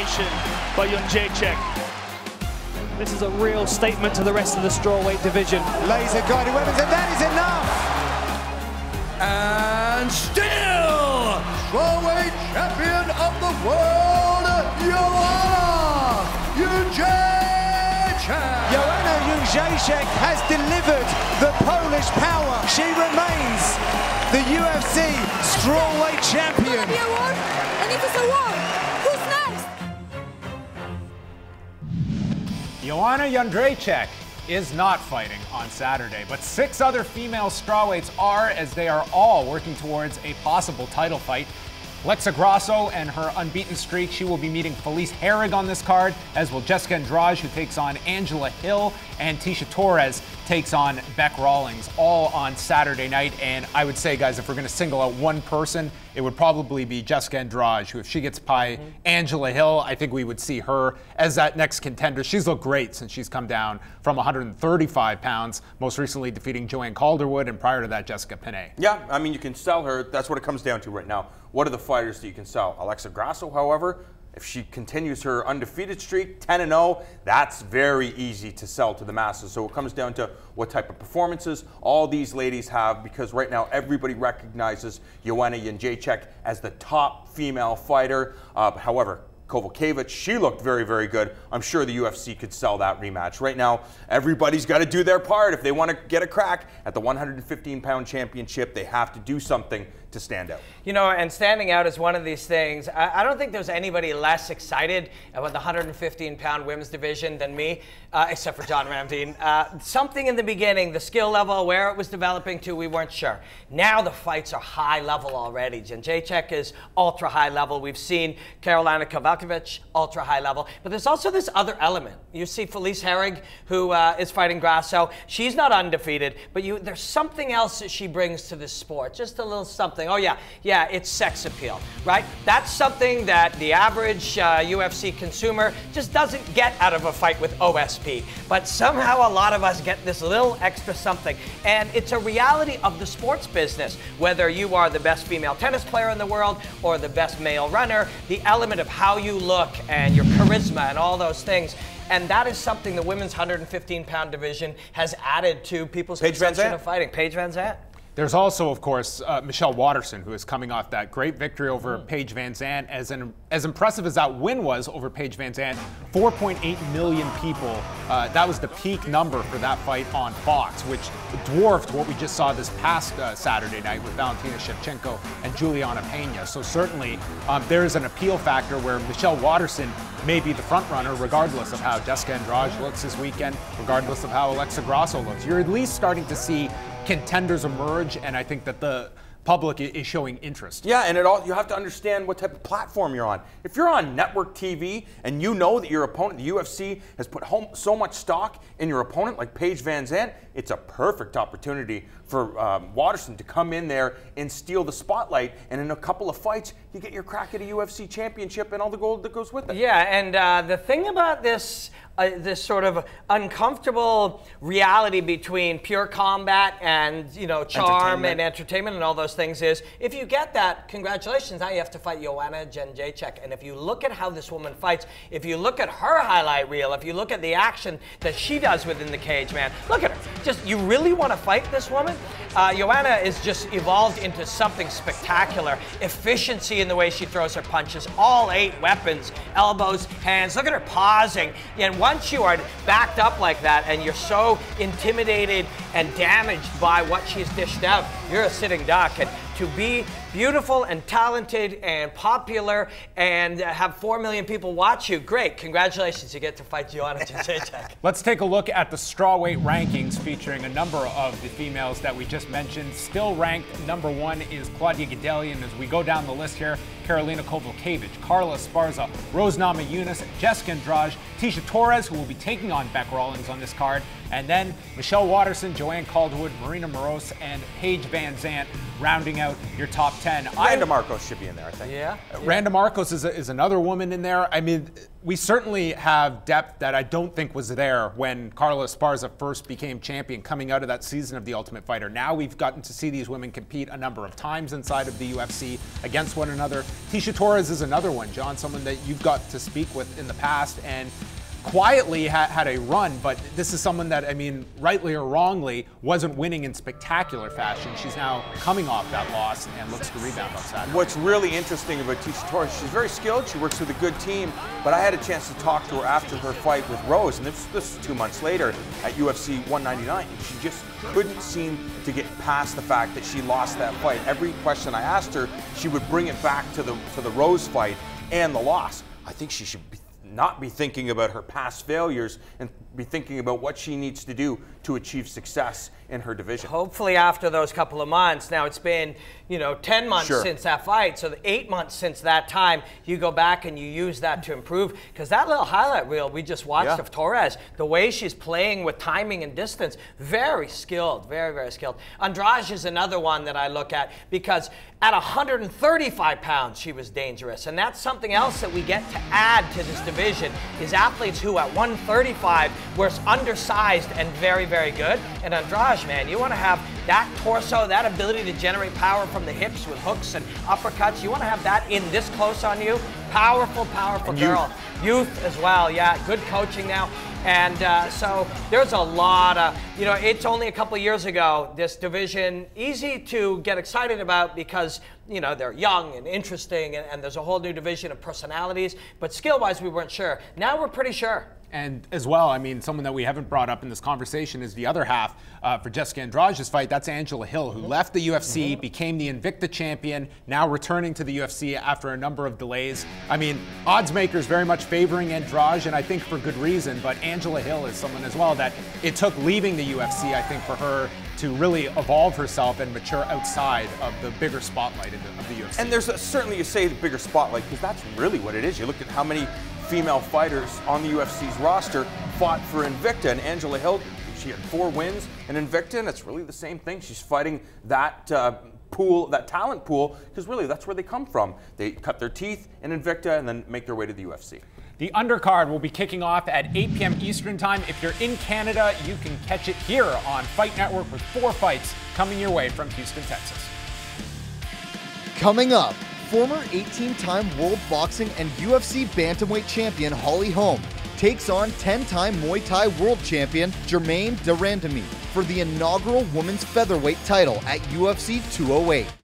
domination by Jędrzejczyk. This is a real statement to the rest of the strawweight division. Laser-guided weapons, and that is enough! And still, strawweight champion of the world, Joanna Jędrzejczyk! Joanna Jędrzejczyk has delivered the Polish power. She remains the UFC strawweight champion. It's gonna be a war, and if it's a war, who's next? Joanna Jędrzejczyk is not fighting on Saturday, but 6 other female strawweights are, as they are all working towards a possible title fight. Alexa Grasso and her unbeaten streak, she will be meeting Felice Herrig on this card, as will Jessica Andrade, who takes on Angela Hill, and Tecia Torres takes on Bec Rawlings, all on Saturday night. And I would say, guys, if we're going to single out one person, it would probably be Jessica Andrade, who, if she gets by Angela Hill, I think we would see her as that next contender. She's looked great since she's come down from 135 pounds, most recently defeating Joanne Calderwood, and prior to that, Jessica Penne. Yeah, I mean, you can sell her. That's what it comes down to right now. What are the fighters that you can sell? Alexa Grasso, however, if she continues her undefeated streak, 10-0, that's very easy to sell to the masses. So it comes down to what type of performances all these ladies have, because right now everybody recognizes Joanna Jędrzejczyk as the top female fighter. However, Kowalkiewicz, she looked very, very good. I'm sure the UFC could sell that rematch. Right now, everybody's got to do their part. If they want to get a crack at the 115-pound championship, they have to do something to stand out. You know, and standing out is one of these things. I don't think there's anybody less excited about the 115-pound women's division than me, except for John Ramdeen. Something in the beginning, the skill level, where it was developing to, we weren't sure. Now the fights are high level already. Jędrzejczyk is ultra high level. We've seen Karolina Kowalkiewicz, ultra high level. But there's also this other element. You see Felice Herrig, who is fighting Grasso. She's not undefeated, but there's something else that she brings to this sport. Just a little something. Oh yeah, it's sex appeal, right? That's something that the average UFC consumer just doesn't get out of a fight with OSP. But somehow a lot of us get this little extra something. And it's a reality of the sports business. Whether you are the best female tennis player in the world or the best male runner, the element of how you look and your charisma and all those things. And that is something the women's 115-pound division has added to people's perception of fighting. Paige Van Zandt. There's also, of course, Michelle Waterson, who is coming off that great victory over Paige Van Zandt. As impressive as that win was over Paige Van Zandt, 4.8 million people, that was the peak number for that fight on Fox, which dwarfed what we just saw this past Saturday night with Valentina Shevchenko and Juliana Pena. So certainly there is an appeal factor where Michelle Waterson may be the front runner, regardless of how Jessica Andrade looks this weekend, regardless of how Alexa Grasso looks. You're at least starting to see contenders emerge, and I think that the public is showing interest. Yeah, and you have to understand what type of platform you're on. If you're on network TV and you know that your opponent, the UFC, has put so much stock in your opponent, like Paige Van Zandt, it's a perfect opportunity for Waterson to come in there and steal the spotlight, and in a couple of fights, you get your crack at a UFC championship and all the gold that goes with it. Yeah, and the thing about this sort of uncomfortable reality between pure combat and, you know, charm and entertainment and all those things is, if you get that, congratulations, now you have to fight Joanna Jędrzejczyk. And if you look at how this woman fights, if you look at her highlight reel, if you look at the action that she does within the cage, man, look at her. Just, you really want to fight this woman? Joanna is just evolved into something spectacular. Efficiency in the way she throws her punches, all 8 weapons, elbows, hands. Look at her pausing. And once you are backed up like that and you're so intimidated and damaged by what she's dished out, you're a sitting duck. And to be beautiful and talented and popular and have 4 million people watch you, great. Congratulations, you get to fight Joanna Jędrzejczyk. Let's take a look at the strawweight rankings featuring a number of the females that we just mentioned. Still ranked number 1 is Claudia Gadelha. As we go down the list here, Karolina Kowalkiewicz, Carla Esparza, Rose Namajunas, Jessica Andrade, Tecia Torres, who will be taking on Bec Rawlings on this card, and then Michelle Waterson, Joanne Calderwood, Marina Moroz, and Paige Van Zandt rounding out your top 10. Randa Marcos should be in there, I think. Yeah. Randa Marcos is another woman in there. I mean, we certainly have depth that I don't think was there when Carla Esparza first became champion coming out of that season of The Ultimate Fighter. Now we've gotten to see these women compete a number of times inside of the UFC against one another. Tecia Torres is another one, John, someone that you've got to speak with in the past and quietly had a run, but this is someone that, I mean, rightly or wrongly, wasn't winning in spectacular fashion. She's now coming off that loss and looks to rebound on Saturday. What's really interesting about Tecia Torres, she's very skilled, she works with a good team, but I had a chance to talk to her after her fight with Rose, and this was 2 months later at UFC 199, and she just couldn't seem to get past the fact that she lost that fight. Every question I asked her, she would bring it back to the Rose fight and the loss. I think she should not be thinking about her past failures and be thinking about what she needs to do to achieve success in her division. Hopefully after those couple of months, now it's been, 10 months since that fight, so 8 months since that time, you go back and you use that to improve, because that little highlight reel we just watched of Torres, the way she's playing with timing and distance, very skilled, very, very skilled. Andrade is another one that I look at, because at 135 pounds, she was dangerous, and that's something else that we get to add to this division, is athletes who at 135 were undersized and very, very good. And Andrade, man, you want to have that torso, that ability to generate power from the hips with hooks and uppercuts. You want to have that in this close on you. Powerful, powerful girl. Youth as well, yeah. Good coaching now. And so there's a lot of, it's only a couple of years ago, this division, easy to get excited about because, they're young and interesting and there's a whole new division of personalities. But skill-wise, we weren't sure. Now we're pretty sure. And as well, I mean, someone that we haven't brought up in this conversation is the other half for Jessica Andrade's fight. That's Angela Hill, who left the UFC, became the Invicta champion, now returning to the UFC after a number of delays. I mean, odds makers very much favoring Andrade, and I think for good reason, but Angela Hill is someone as well that it took leaving the UFC, I think, for her to really evolve herself and mature outside of the bigger spotlight of the UFC. And there's certainly, you say the bigger spotlight, because that's really what it is. You look at how many female fighters on the UFC's roster fought for Invicta, and Angela Hill, she had 4 wins in Invicta, and it's really the same thing. She's fighting that pool, that talent pool, because really that's where they come from. They cut their teeth in Invicta and then make their way to the UFC. The undercard will be kicking off at 8 p.m. Eastern Time. If you're in Canada, you can catch it here on Fight Network with 4 fights coming your way from Houston, Texas. Coming up, former 18-time World Boxing and UFC Bantamweight champion Holly Holm takes on 10-time Muay Thai World Champion Germaine de Randamie for the inaugural Women's Featherweight title at UFC 208.